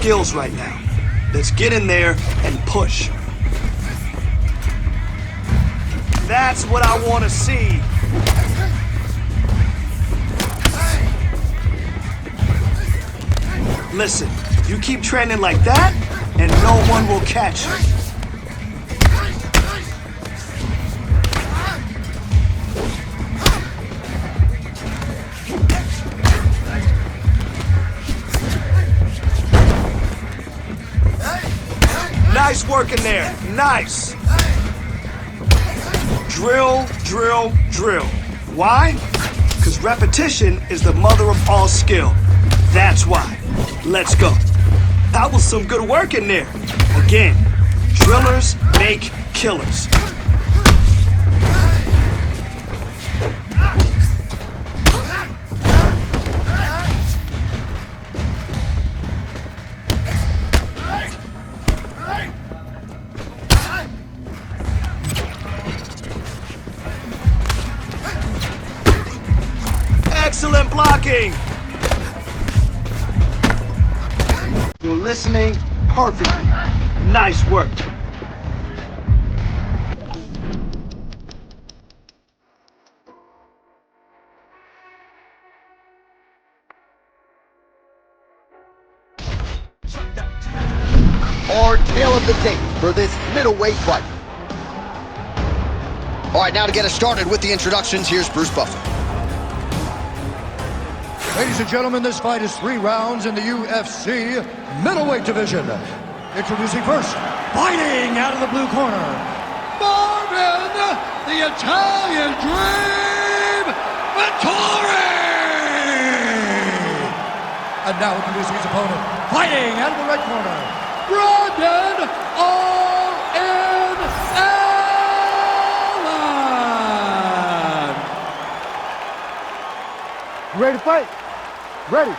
skills right now. Let's get in there and push. That's what I want to see. Listen, you keep training like that, and no one will catch you. Nice work in there. Nice. Drill, drill, drill. Why? Because repetition is the mother of all skill. That's why. Let's go. That was some good work in there. Again, drillers make killers. Excellent blocking. You're listening perfectly. Nice work. Our tale of the tape for this middleweight fight. All right, now to get us started with the introductions, here's Bruce Buffer. Ladies and gentlemen, this fight is 3 rounds in the UFC middleweight division. Introducing first, fighting out of the blue corner, Marvin, the Italian Dream, Vettori! And now introducing his opponent, fighting out of the red corner, Brandon All-In Allen! You ready to fight? Ready.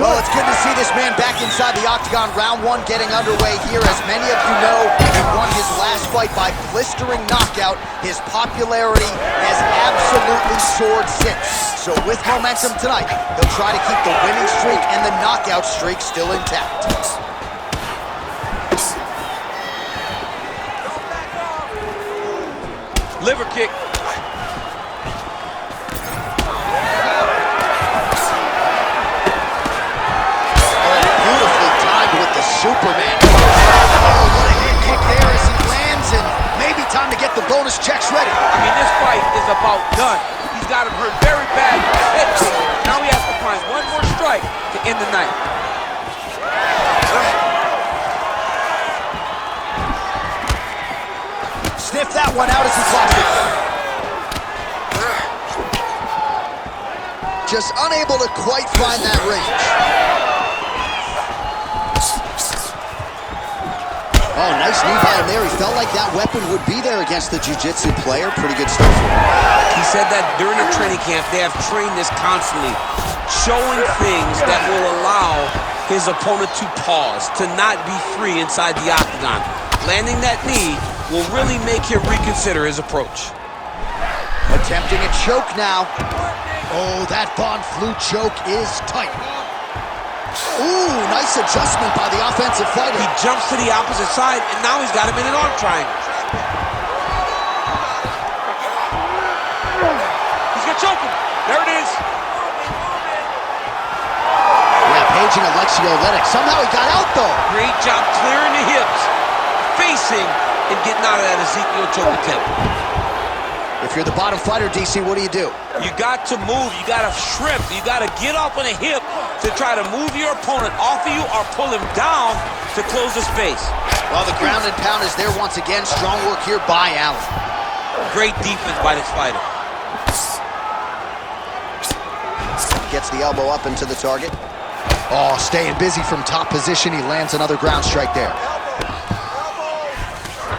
Well, it's good to see this man back inside the octagon. Round 1 getting underway here. As many of you know, he won his last fight by blistering knockout. His popularity has absolutely soared since. So with momentum tonight, he'll try to keep the winning streak and the knockout streak still intact. Liver kick. Superman. Oh, what a hit kick there as he lands, and maybe time to get the bonus checks ready. I mean, this fight is about done. He's got him hurt very bad. Head kick. Now he has to find one more strike to end the night. Sniff that one out as he clocks it. Just unable to quite find that range. Oh, nice knee by him there. He felt like that weapon would be there against the jiu-jitsu player. Pretty good stuff for him. He said that during the training camp, they have trained this constantly, showing things that will allow his opponent to pause, to not be free inside the octagon. Landing that knee will really make him reconsider his approach. Attempting a choke now. Oh, that Von Flue choke is tight. Ooh, nice adjustment by the offensive fighter. He jumps to the opposite side, and now he's got him in an arm triangle. He's gonna choke him. There it is. Yeah, paging Alexio Olenek. Somehow he got out, though. Great job clearing the hips, facing, and getting out of that Ezekiel choke attempt. If you're the bottom fighter, DC, what do? You got to move. You got to shrimp. You got to get up on a hip to try to move your opponent off of you or pull him down to close the space. Well, the ground and pound is there once again. Strong work here by Allen. Great defense by this fighter. Gets the elbow up into the target. Oh, staying busy from top position. He lands another ground strike there.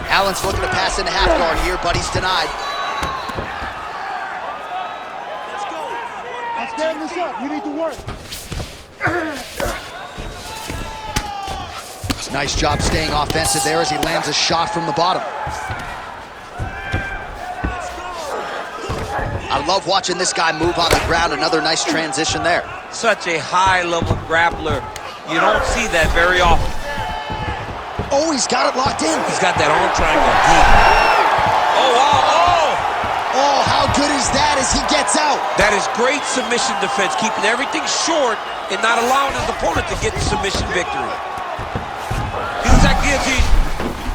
Allen's looking to pass into half guard here, but he's denied. Stand this up. You need to work. Nice job staying offensive there as he lands a shot from the bottom. I love watching this guy move on the ground. Another nice transition there. Such a high-level grappler. You don't see that very often. Oh, he's got it locked in. He's got that arm triangle deep. Oh, wow, oh! Oh, how good is that as he gets out? That is great submission defense, keeping everything short and not allowing his opponent to get the submission victory. He's that guillotine.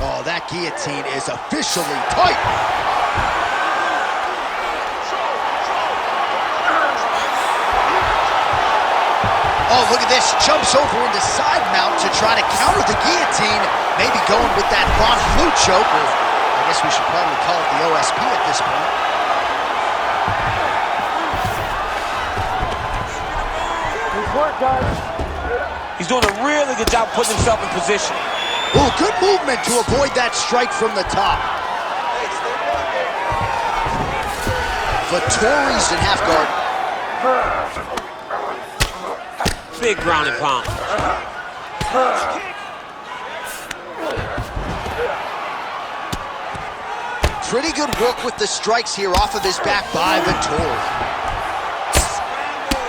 Oh, that guillotine is officially tight. Oh, look at this. Jumps over into side mount to try to counter the guillotine. Maybe going with that Von Flute choke. Or I guess we should probably call it the OSP at this point. Good work, guys. He's doing a really good job putting himself in position. Oh, good movement to avoid that strike from the top. Vittori's in half guard. Big ground and pound. Pretty good work with the strikes here off of his back by Vittori.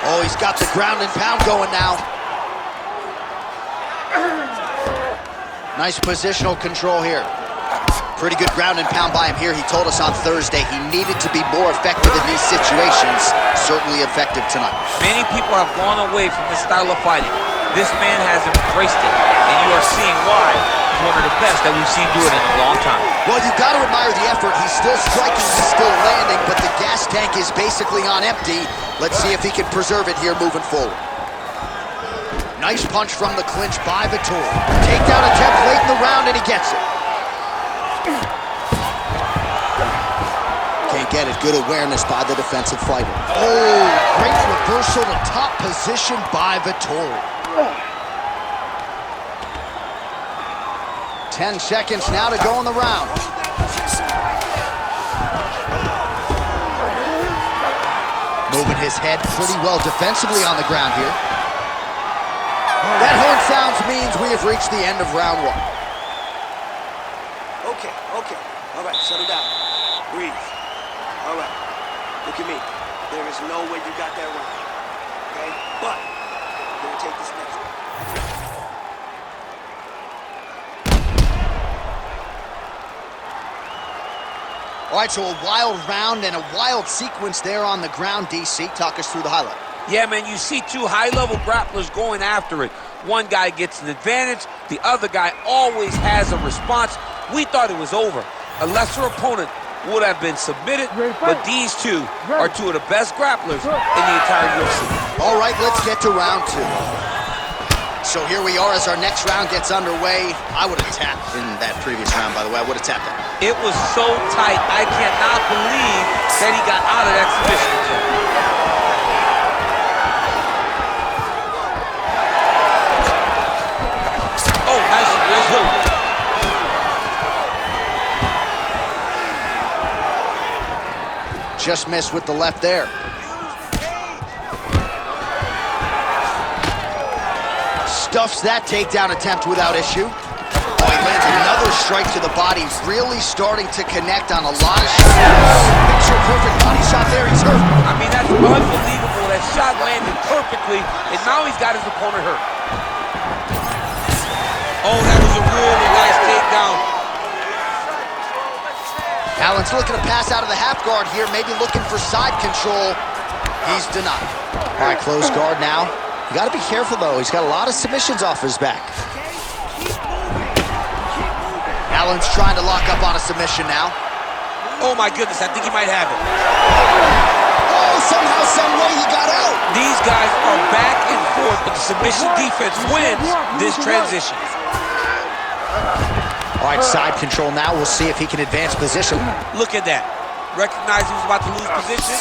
Oh, he's got the ground and pound going now. Nice positional control here. Pretty good ground and pound by him here. He told us on Thursday he needed to be more effective in these situations. Certainly effective tonight. Many people have gone away from this style of fighting. This man has embraced it, and you are seeing why he's one of the best that we've seen do it in a long time. Well, you've got to admire the effort. He's still striking, he's still landing, but the gas tank is basically on empty. Let's see if he can preserve it here moving forward. Nice punch from the clinch by Vittori. Takedown attempt late in the round, and he gets it. Can't get it. Good awareness by the defensive fighter. Oh, great reversal to top position by Vittori. 10 seconds now to go in the round. Moving his head pretty well defensively on the ground here. That horn sounds means we have reached the end of round one. Okay. All right, settle down. Breathe. All right. Look at me. There is no way you got that right. Okay? But we're going to take this next one. All right, so a wild round and a wild sequence there on the ground, DC. Talk us through the highlight. Yeah, man, you see two high-level grapplers going after it. One guy gets an advantage. The other guy always has a response. We thought it was over. A lesser opponent would have been submitted, but these two are two of the best grapplers in the entire UFC. All right, let's get to round two. So here we are as our next round gets underway. I would have tapped in that previous round, by the way. I would have tapped that. It was so tight, I cannot believe that he got out of that submission attempt. Oh, nice hook. Just missed with the left there. Stuffs that takedown attempt without issue. Oh, he lands another strike to the body, really starting to connect on a lot of shots. Picture perfect body shot there, he's hurt. I mean, that's unbelievable. That shot landed perfectly, and now he's got his opponent hurt. Oh, that was a really nice takedown. Allen's looking to pass out of the half guard here, maybe looking for side control. He's denied. All right, close guard now. You got to be careful, though. He's got a lot of submissions off his back. Allen's trying to lock up on a submission now. Oh, my goodness, I think he might have it. Oh, somehow, some way he got out. These guys are back and forth, but the submission defense wins this transition. All right, side control now. We'll see if he can advance position. Look at that. Recognize he was about to lose position.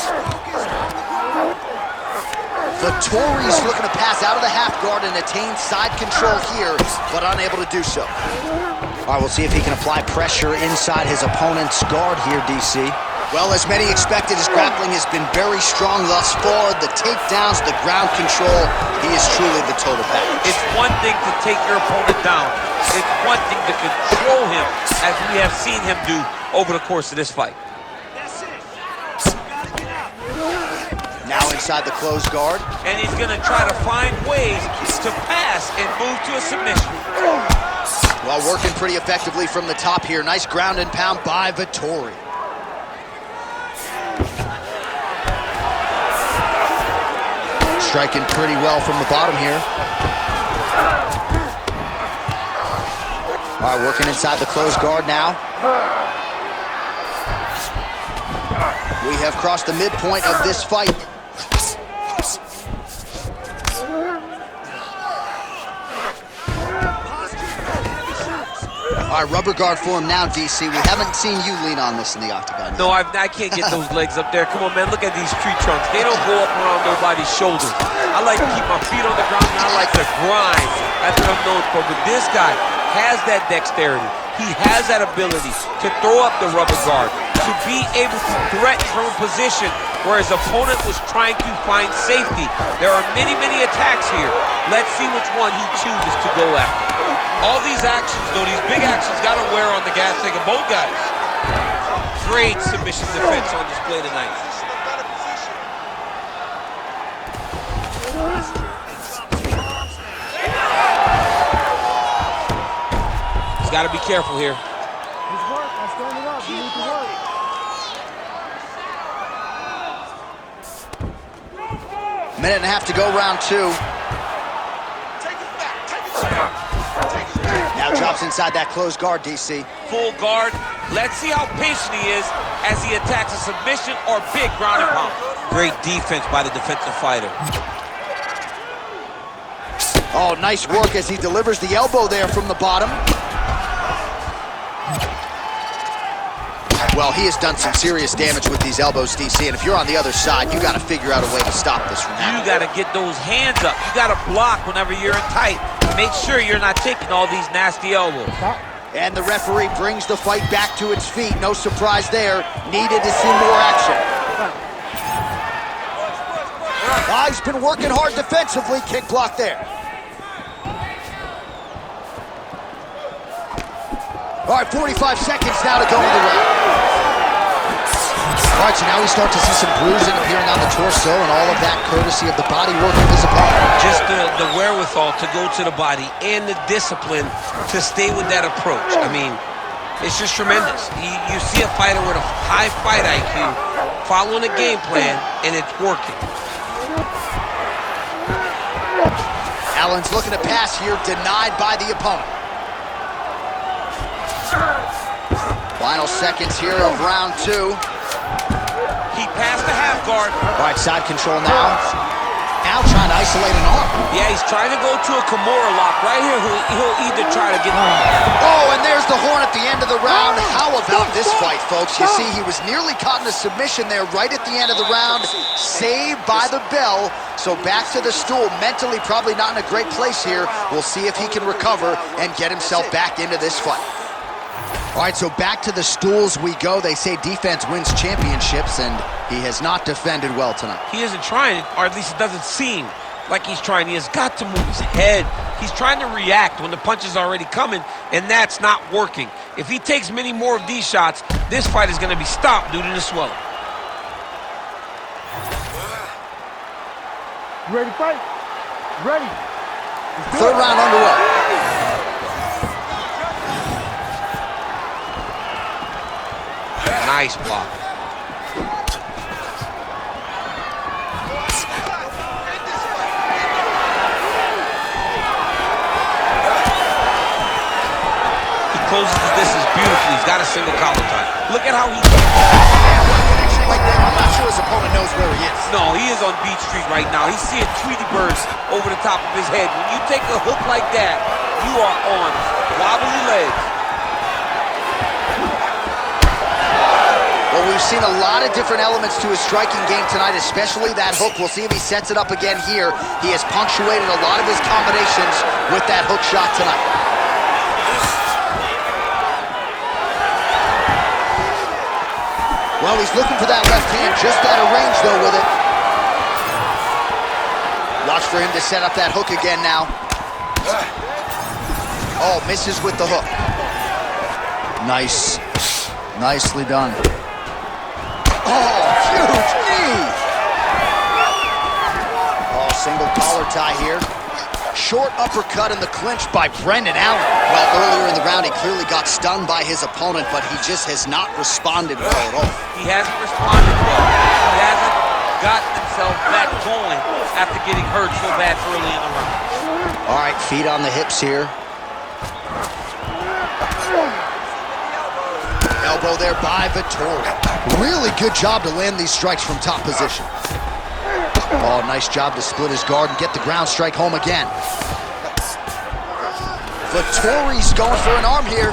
Vittori's looking to pass out of the half guard and attain side control here, but unable to do so. All right, we'll see if he can apply pressure inside his opponent's guard here, DC. Well, as many expected, his grappling has been very strong thus far. The takedowns, the ground control, he is truly the total package. It's one thing to take your opponent down. It's one thing to control him, as we have seen him do over the course of this fight. That's it. You gotta get out. Now inside the closed guard. And he's gonna try to find ways to pass and move to a submission. Well, working pretty effectively from the top here. Nice ground and pound by Vettori. Striking pretty well from the bottom here. All right, working inside the closed guard now. We have crossed the midpoint of this fight. All right, rubber guard for him now, DC. We haven't seen you lean on this in the octagon yet. No, I can't get those legs up there. Come on, man, look at these tree trunks. They don't go up around nobody's shoulders. I like to keep my feet on the ground, and I like to grind. That's what I'm known for. But this guy has that dexterity. He has that ability to throw up the rubber guard, to be able to threaten from a position where his opponent was trying to find safety. There are many, many attacks here. Let's see which one he chooses to go after. All these actions, though, these big actions, got to wear on the gas tank of both guys. Great submission defense on display tonight. He's got to be careful here. He's work. I'm standing up. You need to work. Minute and a half to go, round two. Now drops inside that closed guard, DC. Full guard. Let's see how patient he is as he attacks a submission or big ground and pound. Great defense by the defensive fighter. Oh, nice work as he delivers the elbow there from the bottom. Well, he has done some serious damage with these elbows, DC, and if you're on the other side, you got to figure out a way to stop this from happening. You got to get those hands up. You got to block whenever you're in tight. Make sure you're not taking all these nasty elbows. And the referee brings the fight back to its feet. No surprise there. Needed to see more action. He's been working hard defensively. Kick block there. All right, 45 seconds now to go in the round. All right, so now we start to see some bruising appearing on the torso, and all of that courtesy of the body work of his opponent. Just the wherewithal to go to the body and the discipline to stay with that approach. I mean, it's just tremendous. You see a fighter with a high fight IQ following a game plan, and it's working. Allen's looking to pass here, denied by the opponent. Final seconds here of round two. He passed the half guard. All right, side control now. Al trying to isolate an arm. Yeah, he's trying to go to a Kimura lock. Right here, he'll either try to get... Oh, and there's the horn at the end of the round. How about this fight, folks? You see, he was nearly caught in a submission there right at the end of the round. Saved by the bell. So back to the stool. Mentally probably not in a great place here. We'll see if he can recover and get himself back into this fight. All right, so back to the stools we go. They say defense wins championships, and he has not defended well tonight. He isn't trying, or at least it doesn't seem like he's trying. He has got to move his head. He's trying to react when the punch is already coming, and that's not working. If he takes many more of these shots, this fight is going to be stopped due to the swelling. You ready to fight? Ready. Third round underway. Nice block. He closes the distance beautifully. He's got a single collar tie. Look at how he... Like that. I'm not sure his opponent knows where he is. No, he is on Beach Street right now. He's seeing Tweety birds over the top of his head. When you take a hook like that, you are on wobbly legs. Well, we've seen a lot of different elements to his striking game tonight, especially that hook. We'll see if he sets it up again here. He has punctuated a lot of his combinations with that hook shot tonight. Well, he's looking for that left hand, just out of range, though, with it. Watch for him to set up that hook again now. Oh, misses with the hook. Nice. Nicely done. Oh, huge knee! single collar tie here. Short uppercut in the clinch by Brendan Allen. Well, earlier in the round, he clearly got stunned by his opponent, but he just has not responded well at all. He hasn't responded well. He hasn't gotten himself back going after getting hurt so bad early in the round. All right, feet on the hips here. Elbow there by Vettori. Really good job to land these strikes from top position. Oh, nice job to split his guard and get the ground strike home again. Vettori's going for an arm here.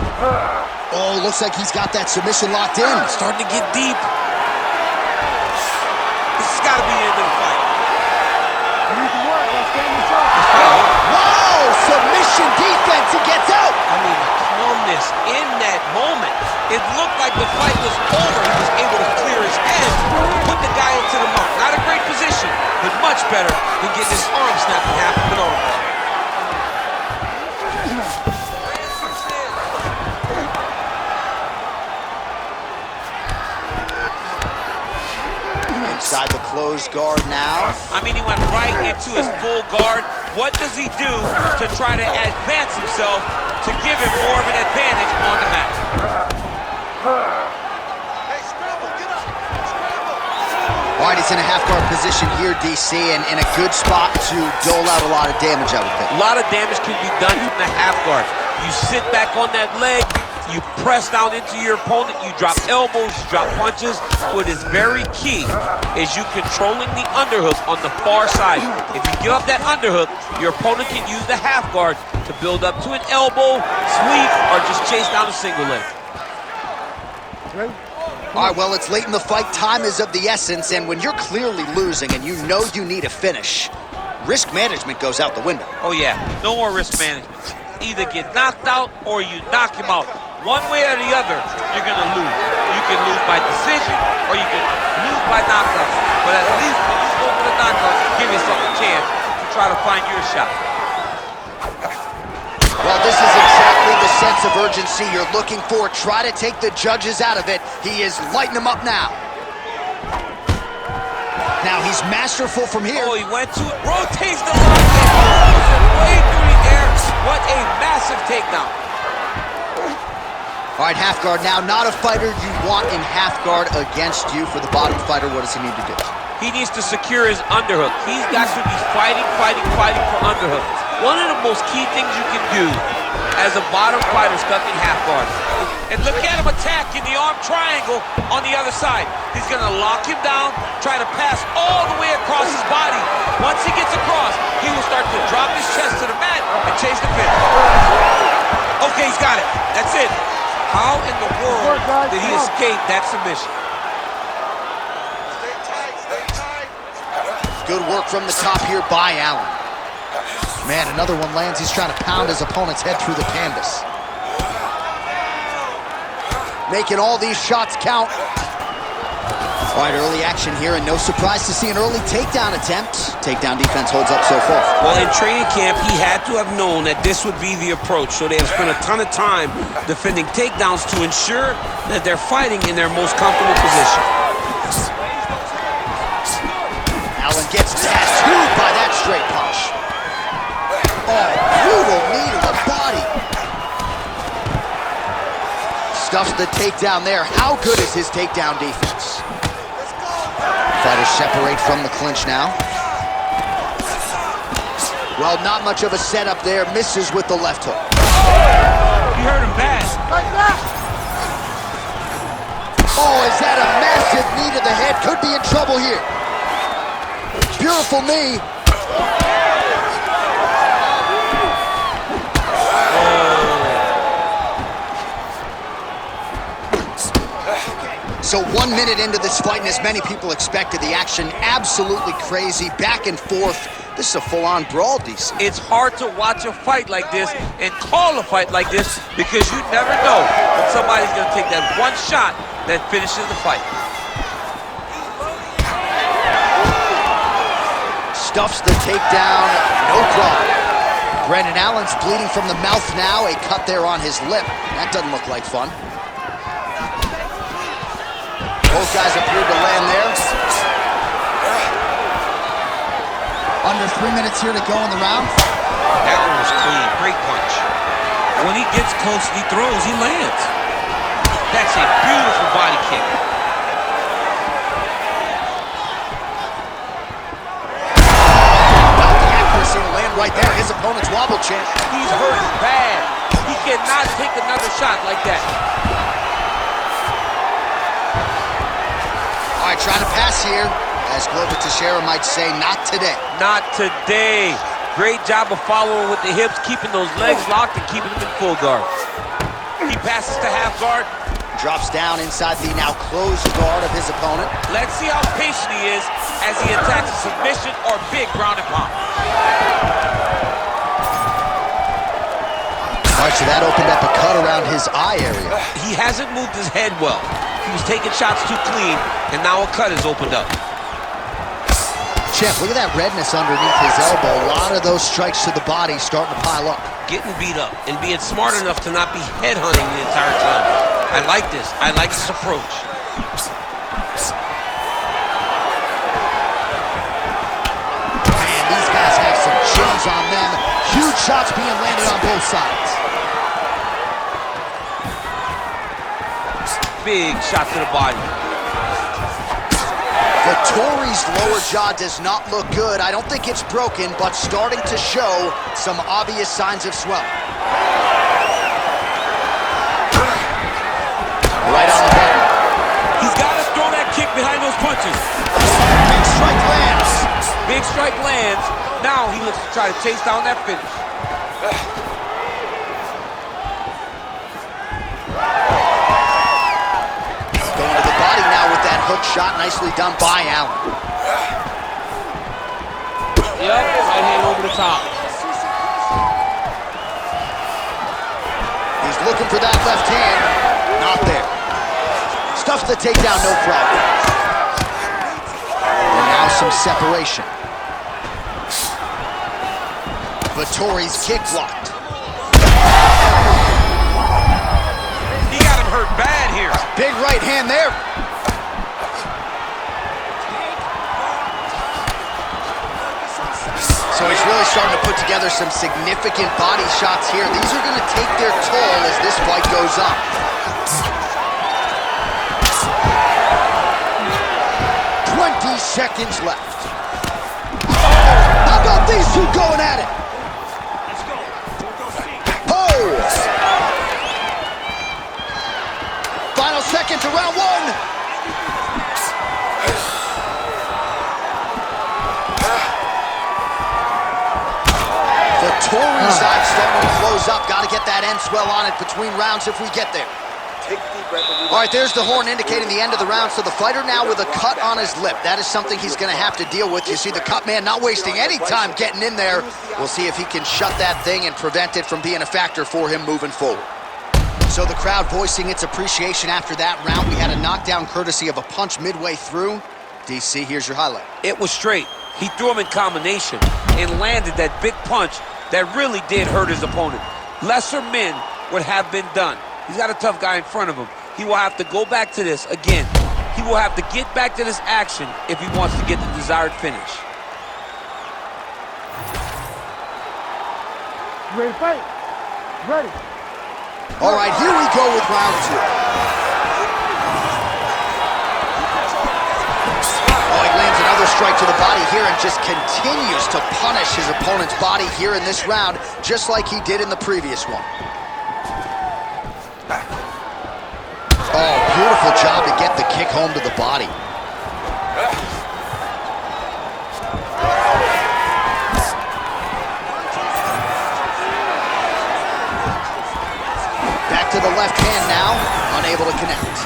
Oh, looks like he's got that submission locked in. Starting to get deep. This has got to be the end of the fight. Wow, submission defense, he gets out. I mean, the calmness in that moment. It looked like the fight was over. He was able to clear his head, put the guy into the mount. Not a great position, but much better than getting his arm snapped in half with an armbar. Inside the closed guard now. I mean, he went right into his full guard. What does he do to try to advance himself to give him more of an advantage on the mat? All right, he's in a half-guard position here, DC, and in a good spot to dole out a lot of damage, I would think. A lot of damage can be done from the half guard. You sit back on that leg, you press down into your opponent, you drop elbows, you drop punches. What is very key is you controlling the underhook on the far side. If you give up that underhook, your opponent can use the half guard to build up to an elbow, sweep, or just chase down a single leg. All right, well, it's late in the fight. Time is of the essence, and when you're clearly losing and you know you need a finish, risk management goes out the window. Oh, yeah. No more risk management. Either get knocked out or you knock him out. One way or the other, you're going to lose. You can lose by decision or you can lose by knockout. But at least when you go for the knockout, give yourself a chance to try to find your shot. Well, this is exactly the sense of urgency you're looking for. Try to take the judges out of it. He is lighting them up now. Now he's masterful from here. Oh, he went to it, rotates the line, throws it way through the air. What a massive takedown. All right, half guard now. Not a fighter you want in half guard against you. For the bottom fighter, what does he need to do? He needs to secure his underhook. He's got to be fighting for underhook. One of the most key things you can do as a bottom fighter stuck in half guard. And look at him attack in the arm triangle on the other side. He's going to lock him down, try to pass all the way across his body. Once he gets across, he will start to drop his chest to the mat and chase the finish. Okay, he's got it. That's it. How in the world did he escape that submission? Good work from the top here by Allen. Man, another one lands. He's trying to pound his opponent's head through the canvas. Making all these shots count. All right, early action here, and no surprise to see an early takedown attempt. Takedown defense holds up so far. Well, in training camp, he had to have known that this would be the approach, so they have spent a ton of time defending takedowns to ensure that they're fighting in their most comfortable position. Allen gets tattooed by that straight punch. Oh, brutal knee to the body. Stuffs the takedown there. How good is his takedown defense? Fighters separate from the clinch now. Well, not much of a setup there. Misses with the left hook. You heard him bad. Oh, is that a massive knee to the head? Could be in trouble here. Beautiful knee. So 1 minute into this fight, and as many people expected, the action absolutely crazy, back and forth. This is a full-on brawl, DC. It's hard to watch a fight like this and call a fight like this because you never know when somebody's going to take that one shot that finishes the fight. Stuffs the takedown, no problem. Brendan Allen's bleeding from the mouth now, a cut there on his lip. That doesn't look like fun. Both guys appeared to land there. All Under 3 minutes here to go in the round. That one was clean. Great punch. When he gets close and he throws, he lands. That's a beautiful body kick. Not the accuracy to land right there. His opponent's wobble champ. He's hurt bad. He cannot take another shot like that. All right, trying to pass here. As Glover Teixeira might say, not today. Not today. Great job of following with the hips, keeping those legs locked and keeping them in full guard. He passes to half guard. Drops down inside the now closed guard of his opponent. Let's see how patient he is as he attacks a submission or big ground and pound. All right, so that opened up a cut around his eye area. He hasn't moved his head well. He was taking shots too clean, and now a cut has opened up. Champ, look at that redness underneath his elbow. A lot of those strikes to the body starting to pile up. Getting beat up and being smart enough to not be headhunting the entire time. I like this. I like this approach. Man, these guys have some chins on them. Huge shots being landed on both sides. Big shot to the body. Vettori's lower jaw does not look good. I don't think it's broken, but starting to show some obvious signs of swelling. Right on the button. He's got to throw that kick behind those punches. Big strike lands. Big strike lands. Now he looks to try to chase down that finish. Going to the body now with that hook shot. Nicely done by Allen. Yep, right hand over the top. He's looking for that left hand. Not there. Stuffs the takedown, no problem. And now some separation. Vettori's kick blocked. He got him hurt bad here. Big right hand there. So he's really starting to put together some significant body shots here. These are going to take their toll as this fight goes on. Seconds left. How about these two going at it? Oh! Final seconds of round one. Vettori's eye starting to close up. Got to get that end swell on it between rounds if we get there. All right, there's the horn indicating the end of the round. So the fighter now with a cut on his lip. That is something he's going to have to deal with. You see the cut man not wasting any time getting in there. We'll see if he can shut that thing and prevent it from being a factor for him moving forward. So the crowd voicing its appreciation after that round. We had a knockdown courtesy of a punch midway through. DC, here's your highlight. It was straight. He threw him in combination and landed that big punch that really did hurt his opponent. Lesser men would have been done. He's got a tough guy in front of him. He will have to go back to this again. He will have to get back to this action if he wants to get the desired finish. Ready to fight? Ready. All right, here we go with round two. Oh, he lands another strike to the body here and just continues to punish his opponent's body here in this round, just like he did in the previous one. Oh, beautiful job to get the kick home to the body. Back to the left hand now, unable to connect.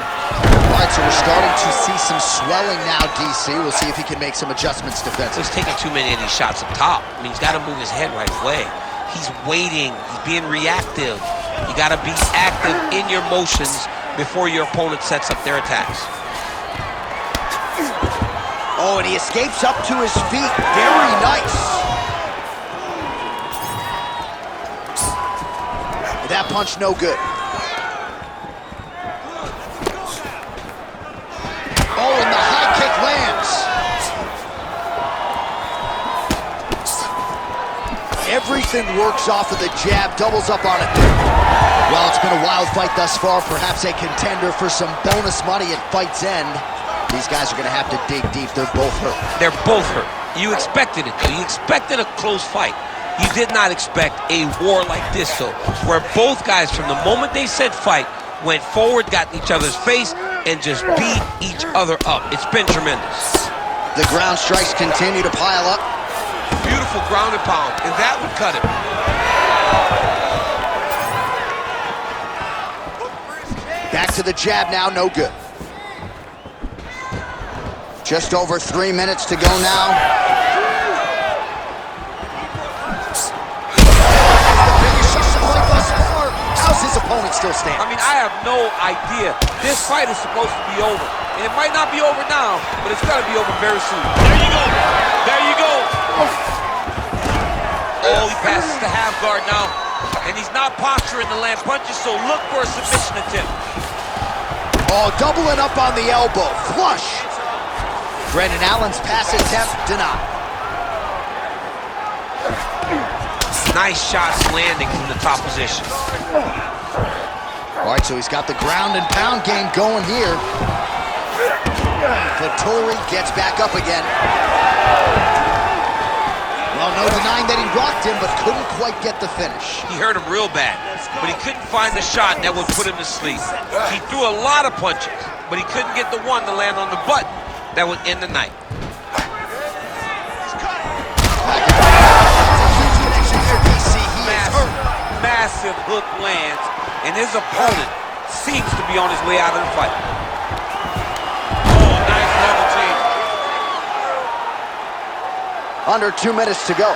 All right, so we're starting to see some swelling now, DC. We'll see if he can make some adjustments defensively. He's taking too many of these shots up top. I mean, he's got to move his head right away. He's waiting. He's being reactive. You got to be active in your motions before your opponent sets up their attacks. Oh, and he escapes up to his feet. Very nice. That punch no good. Oh, and the high kick lands. Everything works off of the jab, doubles up on it. Well, it's been a wild fight thus far, perhaps a contender for some bonus money at fight's end. These guys are gonna have to dig deep. They're both hurt. They're both hurt. You expected it, though. You expected a close fight. You did not expect a war like this, though, where both guys, from the moment they said fight, went forward, got in each other's face, and just beat each other up. It's been tremendous. The ground strikes continue to pile up. Beautiful ground and pound, and that would cut it. Back to the jab now, no good. Just over 3 minutes to go now. How's his opponent still standing? I mean, I have no idea. This fight is supposed to be over. And it might not be over now, but it's got to be over very soon. There you go. There you go. Oh, he passes the half guard now. And he's not posturing to land punches, so look for a submission attempt. Oh, doubling up on the elbow. Flush. Brendan Allen's pass attempt denied. Nice shots landing from the top position. All right, so he's got the ground and pound game going here. Vettori gets back up again. Well, no denying that he rocked him, but couldn't quite get the finish. He hurt him real bad, but he couldn't find the shot that would put him to sleep. He threw a lot of punches, but he couldn't get the one to land on the button that would end the night. Massive hook lands, and his opponent seems to be on his way out of the fight. Oh, nice level change. Under 2 minutes to go.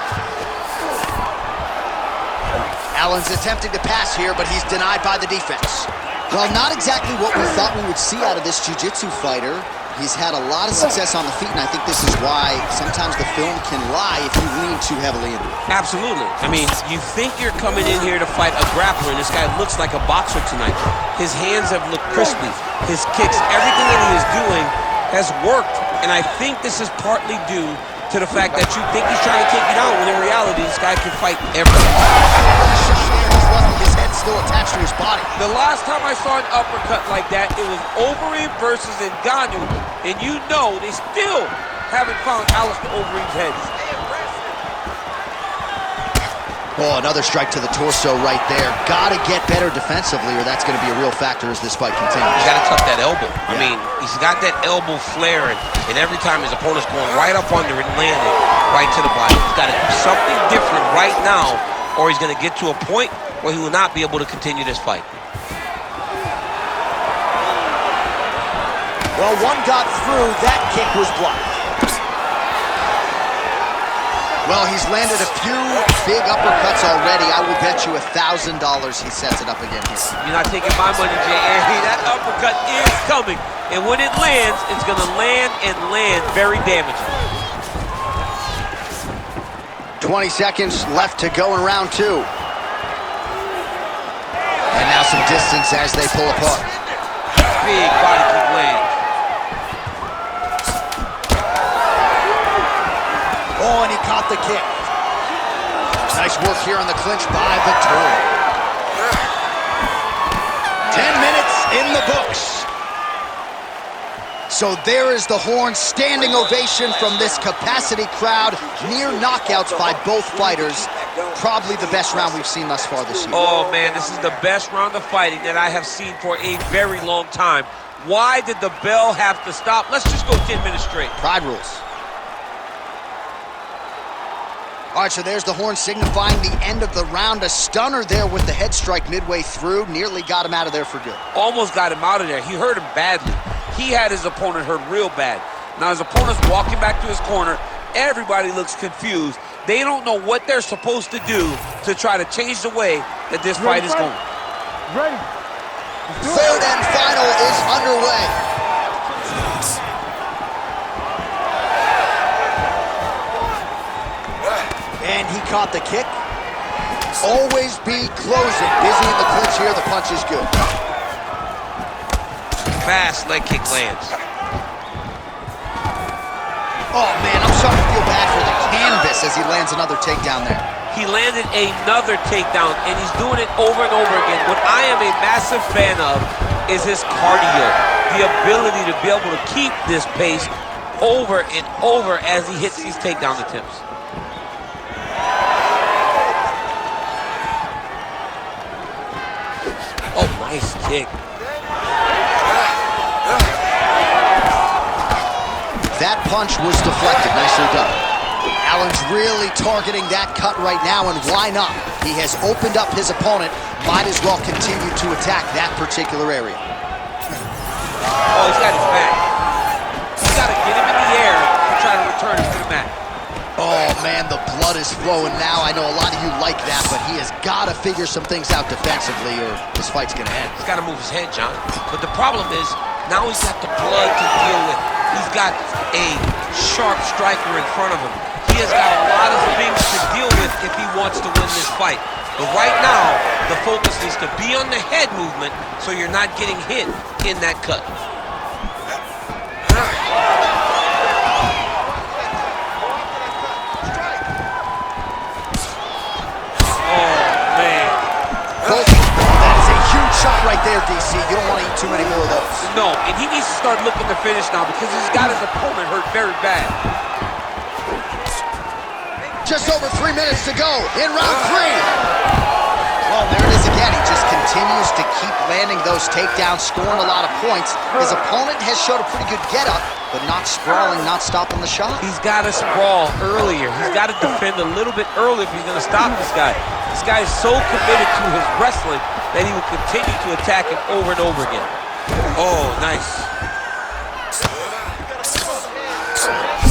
Allen's attempting to pass here, but he's denied by the defense. Well, not exactly what we thought we would see out of this jiu-jitsu fighter. He's had a lot of success on the feet, and I think this is why sometimes the film can lie if you lean too heavily into it. Absolutely. I mean, you think you're coming in here to fight a grappler, and this guy looks like a boxer tonight. His hands have looked crispy. His kicks, everything that he is doing has worked, and I think this is partly due to the fact that you think he's trying to take you down, when in reality, this guy can fight everything. His head's still attached to his body. The last time I saw an uppercut like that, it was Overeem versus Ngannou, and you know they still haven't found Alistair Overeem's head. Oh, another strike to the torso right there. Gotta get better defensively, or that's gonna be a real factor as this fight continues. He's gotta tuck that elbow. Yeah. I mean, he's got that elbow flaring, and every time his opponent's going right up under it and landing right to the body. He's gotta do something different right now, or he's gonna get to a point where he will not be able to continue this fight. Well, one got through. That kick was blocked. Well, he's landed a few big uppercuts already. I will bet you $1,000 he sets it up again here. You're not taking my money, J.A. That uppercut is coming. And when it lands, it's going to land and land very damaging. 20 seconds left to go in round two. And now some distance as they pull apart. Big body kick lands. Oh, and he caught the kick. Nice work here on the clinch by Vettori. 10 minutes in the books. So there is the horn, standing ovation from this capacity crowd. Near knockouts by both fighters. Probably the best round we've seen thus far this year. Oh, man, this is the best round of fighting that I have seen for a very long time. Why did the bell have to stop? Let's just go 10 minutes straight. Pride rules. All right, so there's the horn signifying the end of the round. A stunner there with the head strike midway through. Nearly got him out of there for good. Almost got him out of there. He hurt him badly. He had his opponent hurt real bad. Now his opponent's walking back to his corner. Everybody looks confused. They don't know what they're supposed to do to try to change the way that this fight is going. Ready. Third and final is underway. And he caught the kick. Always be closing. Busy in the clinch here. The punch is good. Fast leg kick lands. Oh, man, I'm starting to feel bad for the canvas as he lands another takedown there. he landed another takedown, and he's doing it over and over again. What I am a massive fan of is his cardio, the ability to be able to keep this pace over and over as he hits these takedown attempts. Oh, nice kick. That punch was deflected. Nicely done. Allen's really targeting that cut right now, and why not? He has opened up his opponent. Might as well continue to attack that particular area. Oh, he's got his back. He's got to get him in the air to try to return him to the mat. Oh, man, the blood is flowing now. I know a lot of you like that, but he has got to figure some things out defensively or this fight's going to end. He's got to move his head, John. But the problem is, now he's got the blood to deal with. He's got a sharp striker in front of him. He has got a lot of things to deal with if he wants to win this fight. But right now, the focus needs to be on the head movement so you're not getting hit in that cut. Shot right there, DC. You don't want to eat too many more of those. No, and he needs to start looking to finish now because he's got his opponent hurt very bad. Just over 3 minutes to go in round 3. Well, there it is again. He just continues to keep landing those takedowns, scoring a lot of points. His opponent has showed a pretty good get-up, but not sprawling, not stopping the shot. He's got to sprawl earlier. He's got to defend a little bit early if he's going to stop this guy. This guy is so committed to his wrestling that he will continue to attack him over and over again. Oh, nice.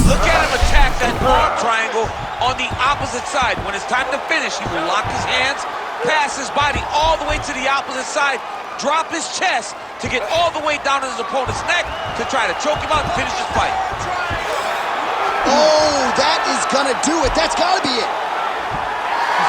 Look at him attack that arm triangle on the opposite side. When it's time to finish, he will lock his hands, pass his body all the way to the opposite side, drop his chest to get all the way down to his opponent's neck to try to choke him out and finish this fight. Oh, that is gonna do it. That's gotta be it.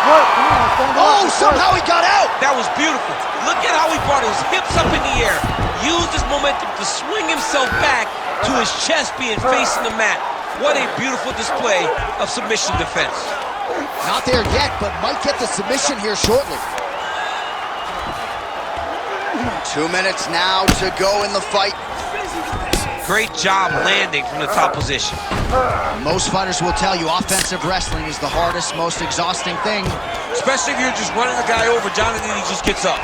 Oh, somehow he got out. That was beautiful. Look at how he brought his hips up in the air, used his momentum to swing himself back to his chest being facing the mat. What a beautiful display of submission defense. Not there yet, but might get the submission here shortly. 2 minutes now to go in the fight. Great job landing from the top position. Most fighters will tell you offensive wrestling is the hardest, most exhausting thing. Especially if you're just running the guy over, John, and then he just gets up.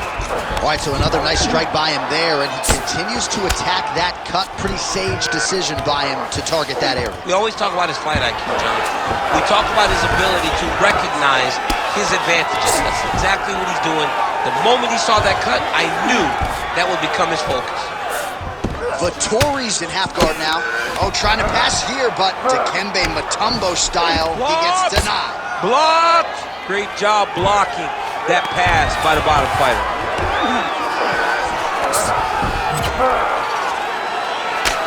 All right, so another nice strike by him there, and he continues to attack that cut. Pretty sage decision by him to target that area. We always talk about his fight IQ, John. We talk about his ability to recognize his advantages. That's exactly what he's doing. The moment he saw that cut, I knew that would become his focus. Vittori's in half guard now. Oh, trying to pass here, but Dikembe Mutombo style, he gets denied. Blocked! Great job blocking that pass by the bottom fighter.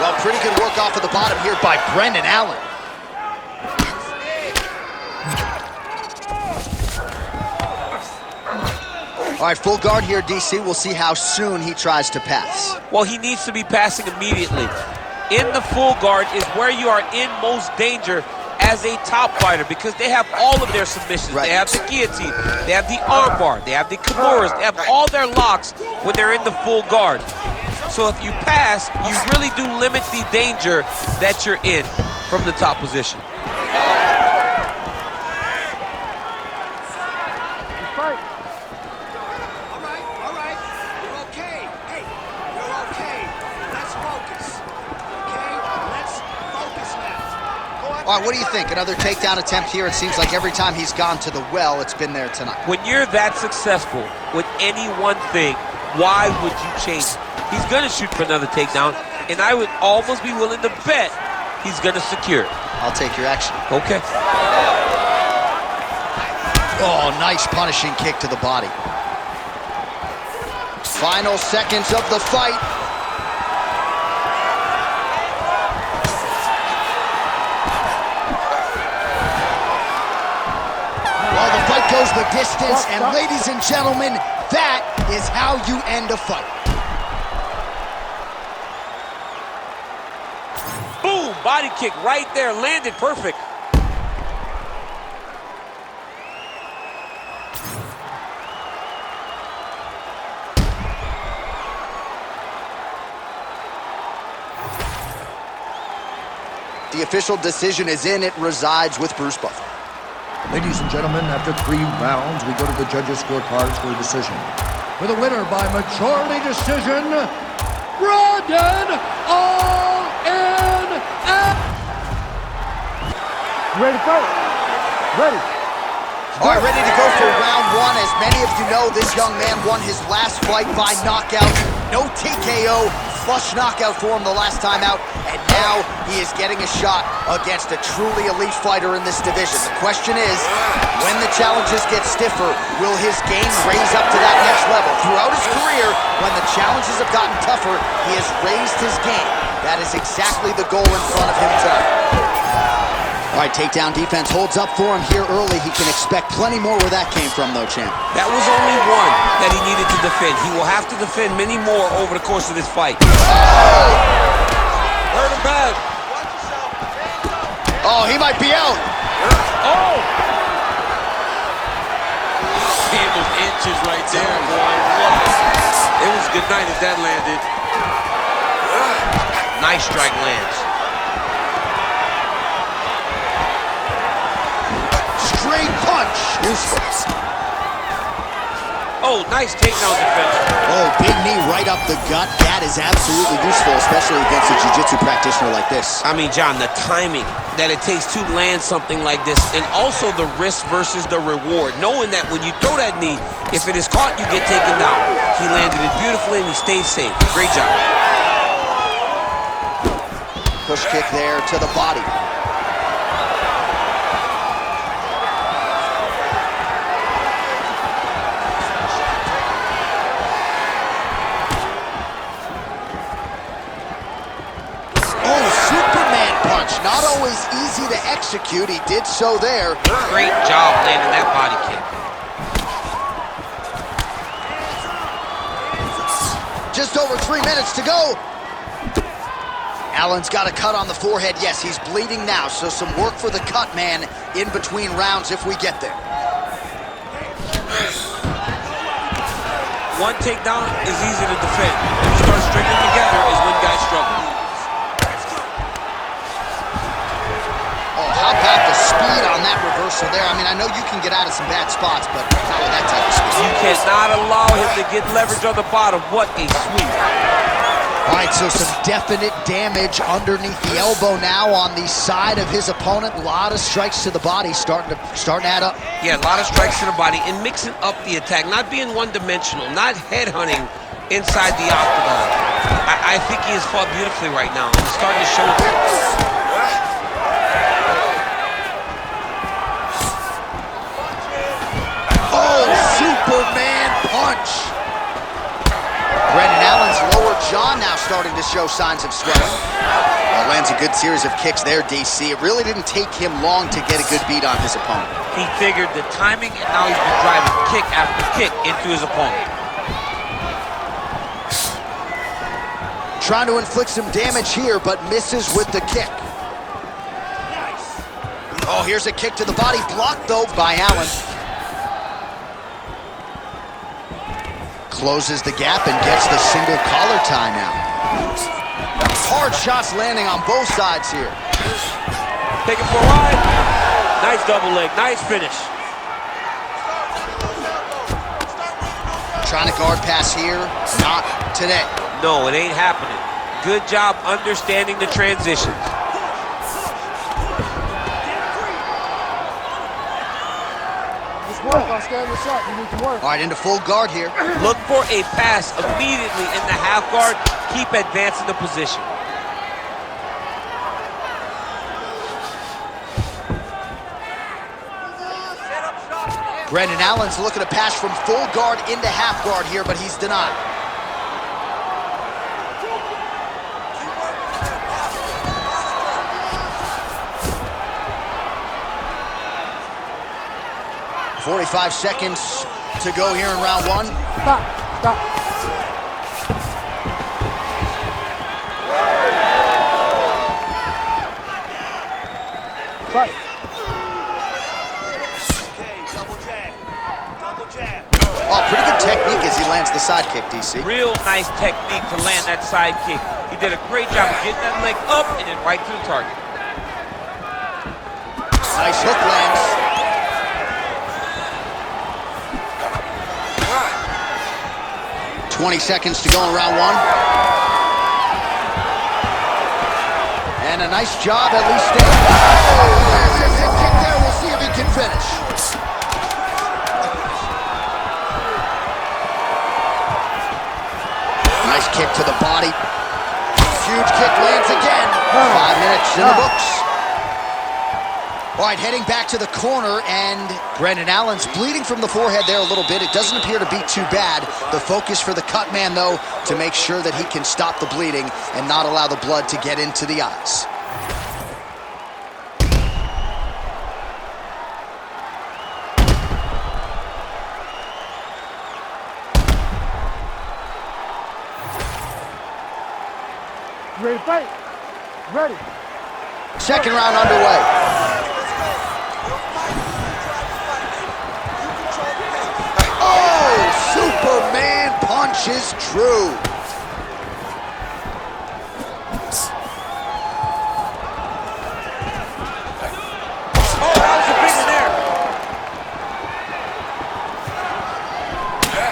Well, pretty good work off of the bottom here by Brendan Allen. All right, full guard here, DC. We'll see how soon he tries to pass. Well, he needs to be passing immediately. In the full guard is where you are in most danger as a top fighter because they have all of their submissions. Right. They have the guillotine, they have the armbar, they have the kimuras, they have all their locks when they're in the full guard. So if you pass, you really do limit the danger that you're in from the top position. All right, what do you think? Another takedown attempt here. It seems like every time he's gone to the well, it's been there tonight. When you're that successful with any one thing, why would you change it? He's going to shoot for another takedown, and I would almost be willing to bet he's going to secure it. I'll take your action. Okay. Oh, nice punishing kick to the body. Final seconds of the fight. Well, the fight goes the distance, and ladies and gentlemen, that is how you end a fight. Boom! Body kick right there, landed perfect. The official decision is in. It resides with Bruce Buffer. Ladies and gentlemen, after 3 rounds, we go to the judges' scorecards for a decision. For the winner by majority decision, Brandon All-In. Ready to fight? Ready. All right, ready to go for round 1. As many of you know, this young man won his last fight by knockout. No TKO, flush knockout for him the last time out. And now he is getting a shot against a truly elite fighter in this division. The question is, when the challenges get stiffer, will his game raise up to that next level? Throughout his career, when the challenges have gotten tougher, he has raised his game. That is exactly the goal in front of him tonight. All right, takedown defense holds up for him here early. He can expect plenty more where that came from, though, champ. That was only one that he needed to defend. He will have to defend many more over the course of this fight. Hurt him bad. Oh, he might be out. Oh! It was inches right there, boy. It was good night if that landed. Nice strike lands. Straight punch. Useless. Oh, nice takedown defense. Oh, big knee right up the gut. That is absolutely useful, especially against a jiu-jitsu practitioner like this. I mean, John, the timing that it takes to land something like this, and also the risk versus the reward. Knowing that when you throw that knee, if it is caught, you get taken down. He landed it beautifully, and he stayed safe. Great job. Push kick there to the body. Not always easy to execute. He did so there. Great job landing that body kick. Just over 3 minutes to go. Allen's got a cut on the forehead. Yes, he's bleeding now, so some work for the cut man in between rounds if we get there. One takedown is easy to defend. When you start stringing together is when guys struggle. How about the speed on that reversal there? I mean, I know you can get out of some bad spots, but not with that type of speed. You cannot allow him to get leverage on the bottom. What a sweep. All right, so some definite damage underneath the elbow now on the side of his opponent. A lot of strikes to the body starting to add up. Yeah, a lot of strikes to the body and mixing up the attack, not being one-dimensional, not headhunting inside the octagon. I think he has fought beautifully right now. He's starting to show it. Superman punch. Brendan Allen's lower jaw now starting to show signs of swelling. Lands a good series of kicks there, DC. It really didn't take him long to get a good beat on his opponent. He figured the timing, and now he's been driving kick after kick into his opponent. Trying to inflict some damage here, but misses with the kick. Oh, here's a kick to the body. Blocked, though, by Allen. Closes the gap and gets the single collar tie now. Hard shots landing on both sides here. Take it for a ride. Nice double leg, nice finish. Trying to guard pass here, not today. No, it ain't happening. Good job understanding the transitions. Work, I'll stand this up. You need to work. All right, into full guard here. Look for a pass immediately in the half guard. Keep advancing the position. Brendan Allen's looking to pass from full guard into half guard here, but he's denied. "45 seconds to go here in round 1. Stop. Fight. Oh, pretty good technique as he lands the side kick, DC. Real nice technique to land that side kick. He did a great job of getting that leg up and then right to the target. Nice hook lands. "20 seconds to go in round one. And a nice job at least staying. Oh, there's his head kick there. We'll see if he can finish. Nice kick to the body. Huge kick lands again. 5 minutes in the books. All right, heading back to the corner, and Brendan Allen's bleeding from the forehead there a little bit. It doesn't appear to be too bad. The focus for the cut man, though, to make sure that he can stop the bleeding and not allow the blood to get into the eyes. Ready to fight? Ready. Second round underway. Oh, Superman punch is true. Oh, that was a big one there.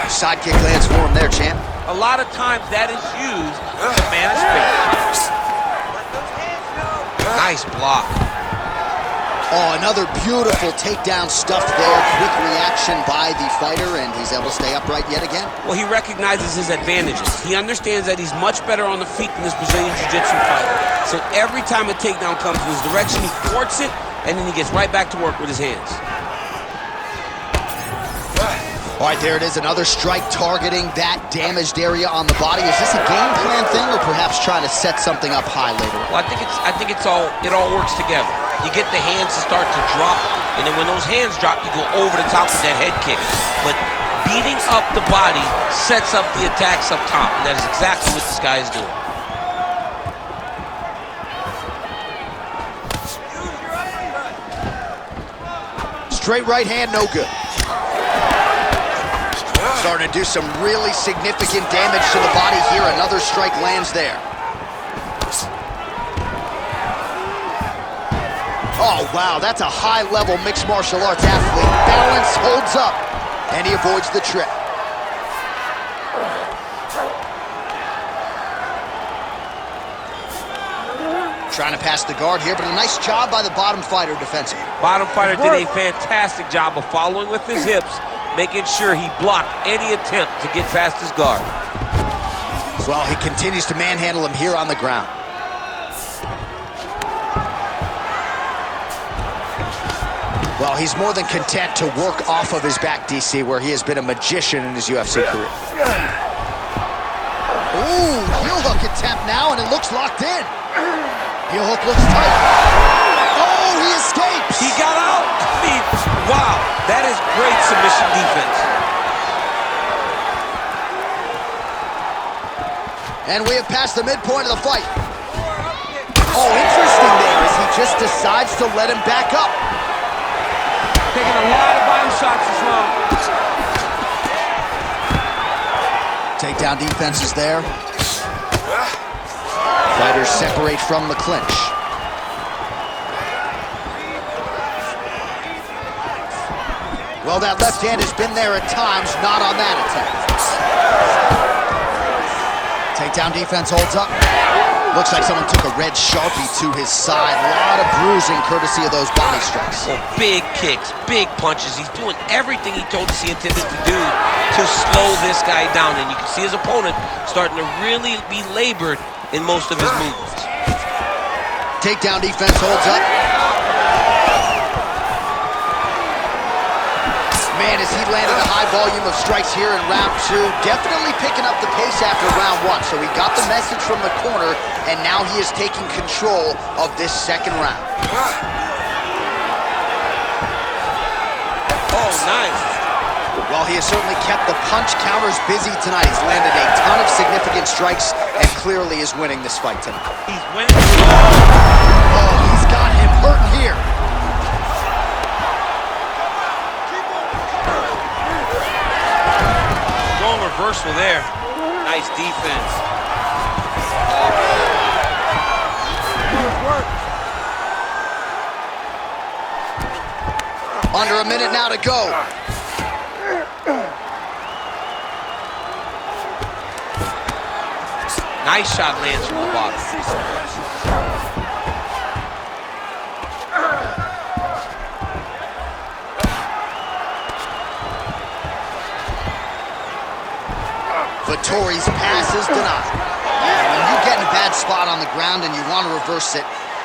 Sidekick lands for him there, champ. A lot of times that is used to man a space. Nice block. Oh, another beautiful takedown stuffed there. Quick reaction by the fighter, and he's able to stay upright yet again. Well, he recognizes his advantages. He understands that he's much better on the feet than this Brazilian Jiu-Jitsu fighter. So every time a takedown comes in his direction, he thwarts it, and then he gets right back to work with his hands. All right, there it is, another strike targeting that damaged area on the body. Is this a game plan thing, or perhaps trying to set something up high later? Well, I think it all works together. You get the hands to start to drop, and then when those hands drop, you go over the top with that head kick. But beating up the body sets up the attacks up top, and that is exactly what this guy is doing. Straight right hand, no good. Starting to do some really significant damage to the body here. Another strike lands there. Oh, wow, that's a high-level mixed martial arts athlete. Balance holds up, and he avoids the trip. Trying to pass the guard here, but a nice job by the bottom fighter defensively. Bottom fighter did a fantastic job of following with his hips, making sure he blocked any attempt to get past his guard. Well, he continues to manhandle him here on the ground. Well, he's more than content to work off of his back, DC, where he has been a magician in his UFC career. Ooh, heel hook attempt now, and it looks locked in. Heel hook looks tight. Oh, he escapes. He got out. I mean, wow, that is great submission defense. And we have passed the midpoint of the fight. Oh, interesting there as he just decides to let him back up. Taking a lot of body shots as well. Takedown defense is there. Fighters separate from the clinch. Well, that left hand has been there at times, not on that attack. Takedown defense holds up. Looks like someone took a red Sharpie to his side. A lot of bruising courtesy of those body strikes. Well, big kicks, big punches. He's doing everything he told us he intended to do to slow this guy down. And you can see his opponent starting to really be labored in most of his movements. Takedown defense holds up. Man, as he landed a high volume of strikes here in round two, definitely picking up the pace after round one. So he got the message from the corner, and now he is taking control of this second round. Oh, nice. Well, he has certainly kept the punch counters busy tonight. He's landed a ton of significant strikes and clearly is winning this fight tonight. He's winning. Oh, he's got him hurting here. Reversal there. Nice defense. Under a minute now to go. Nice shot lands from the bottom. Vettori's pass is denied. When you get in a bad spot on the ground and you want to reverse it,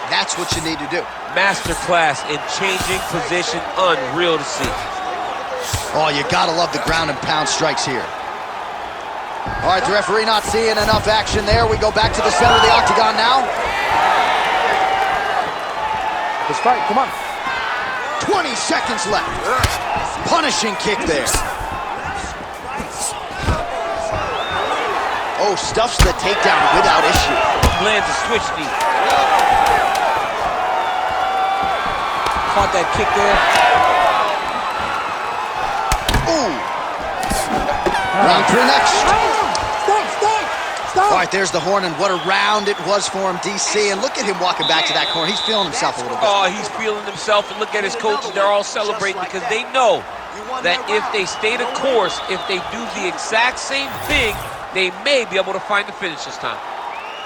that's what you need to do. Masterclass in changing position, unreal to see. Oh, you gotta love the ground and pound strikes here. All right, the referee not seeing enough action there. We go back to the center of the octagon now. Let's fight, come on. 20 seconds left. Punishing kick there. Oh, stuffs the takedown without issue. Lands a switch knee. Caught that kick there. Ooh. Round 3 next. Stop. All right, there's the horn, and what a round it was for him, DC. And look at him walking back to that corner. He's feeling himself a little bit. Oh, he's feeling himself, and look at his coaches. They're all celebrating because they know that if they stay the course, if they do the exact same thing, they may be able to find the finish this time.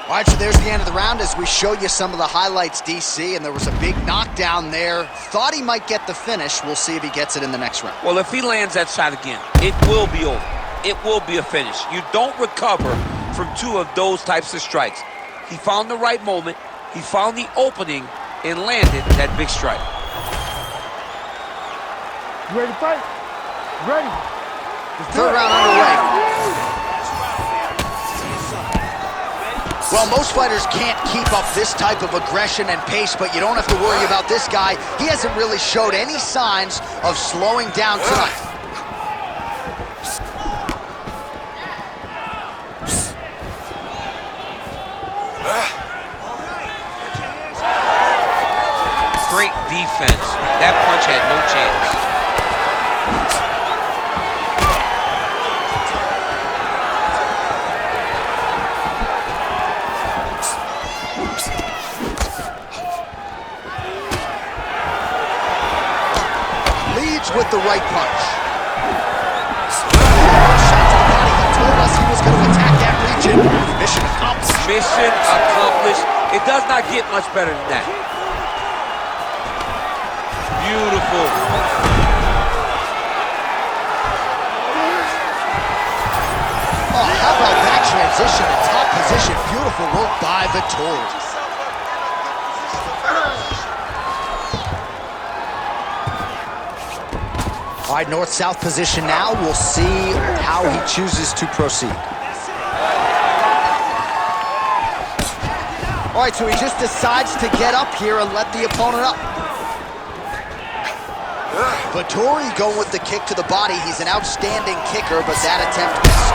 All right, so there's the end of the round as we show you some of the highlights, DC, and there was a big knockdown there. Thought he might get the finish. We'll see if he gets it in the next round. Well, if he lands that shot again, it will be over. It will be a finish. You don't recover from 2 of those types of strikes. He found the right moment, he found the opening, and landed that big strike. You ready to fight? Ready. Third round underway. Well, most fighters can't keep up this type of aggression and pace, but you don't have to worry about this guy. He hasn't really showed any signs of slowing down tonight. Great defense. That punch had no chance. With the right punch. Shot to the body. He told us he was going to attack that region. Mission accomplished. Mission accomplished. It does not get much better than that. Beautiful. Oh, how about that transition to top position? Beautiful work by Vettori. All right, north-south position now. We'll see how he chooses to proceed. All right, so he just decides to get up here and let the opponent up. Vettori going with the kick to the body. He's an outstanding kicker, but that attempt missed.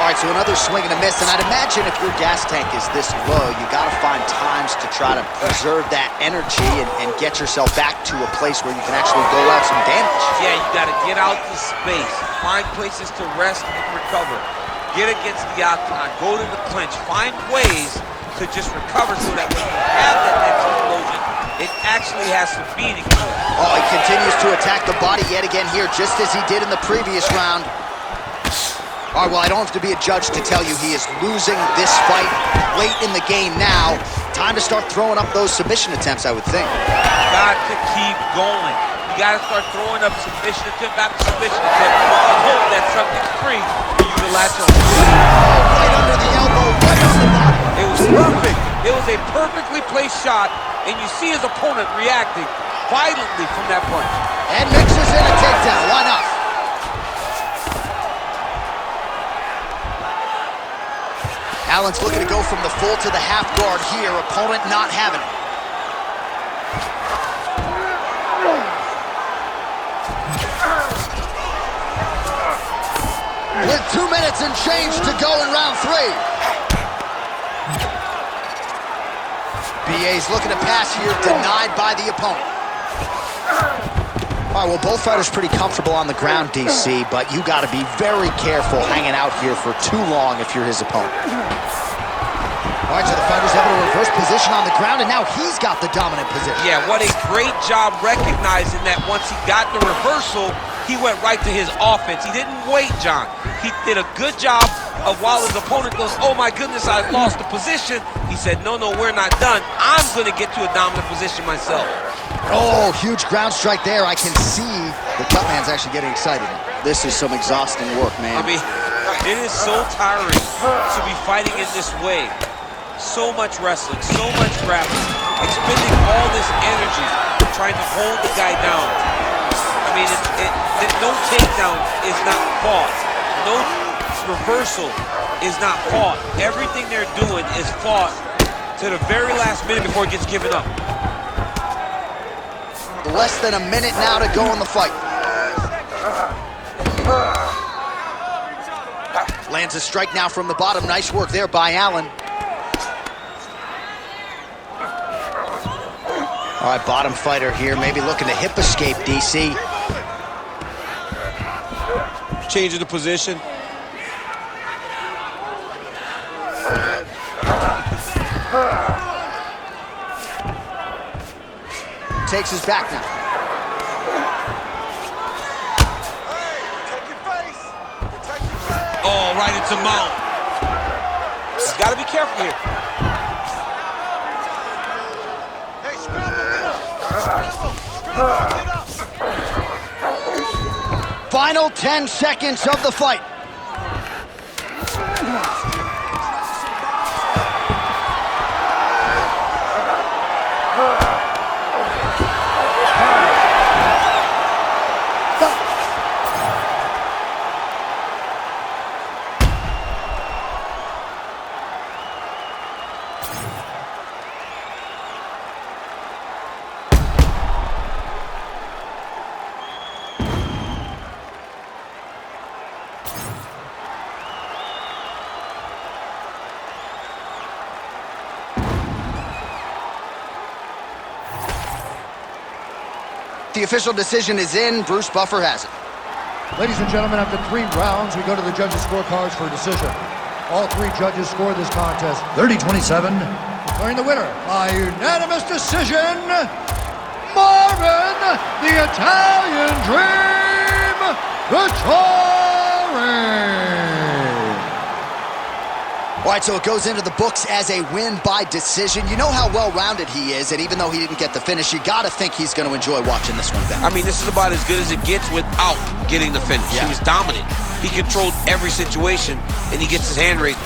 All right, so another swing and a miss, and I'd imagine if your gas tank is this low, you gotta find times to try to preserve that energy and get yourself back to a place where you can actually go out some damage. Yeah, you gotta get out to space, find places to rest and recover. Get against the octagon, go to the clinch, find ways to just recover so that when you have that next explosion, it actually has some meaning to it. Oh, he continues to attack the body yet again here, just as he did in the previous round. All right, well, I don't have to be a judge to tell you he is losing this fight late in the game now. Time to start throwing up those submission attempts, I would think. Got to keep going. You got to start throwing up submission attempt after submission attempt and hope that something's free for you to latch on. Right under the elbow, right on the body. It was perfect. It was a perfectly placed shot, and you see his opponent reacting violently from that punch. And mixes in a takedown. Why not? Allen's looking to go from the full to the half guard here. Opponent not having it. With 2 minutes and change to go in round 3. BA's looking to pass here, denied by the opponent. All right, well, both fighters pretty comfortable on the ground, DC, but you got to be very careful hanging out here for too long if you're his opponent. All right, so the fighter's able to reverse position on the ground, and now he's got the dominant position. Yeah, what a great job recognizing that once he got the reversal, he went right to his offense. He didn't wait, John. He did a good job of while his opponent goes, oh my goodness, I lost the position. He said, no, we're not done. I'm going to get to a dominant position myself. Oh, huge ground strike there. I can see the cut man's actually getting excited. This is some exhausting work, man. I mean, it is so tiring to be fighting in this way. So much wrestling, so much grappling, expending all this energy trying to hold the guy down. I mean, no takedown is not fought. No reversal is not fought. Everything they're doing is fought to the very last minute before it gets given up. Less than a minute now to go in the fight. Lands a strike now from the bottom. Nice work there by Allen. All right, bottom fighter here, maybe looking to hip escape, DC. Changing the position. Takes his back now. Oh, right into mount. He's got to be careful here. Final 10 seconds of the fight. The official decision is in. Bruce Buffer has it. Ladies and gentlemen, after 3 rounds, we go to the judges' scorecards for a decision. All 3 judges scored this contest 30-27, declaring the winner by unanimous decision, Marvin, the Italian Dream, Vittori. All right, so it goes into the books as a win by decision. You know how well-rounded he is, and even though he didn't get the finish, you got to think he's going to enjoy watching this one back. I mean, this is about as good as it gets without getting the finish. Yeah. He was dominant. He controlled every situation, and he gets his hand raised.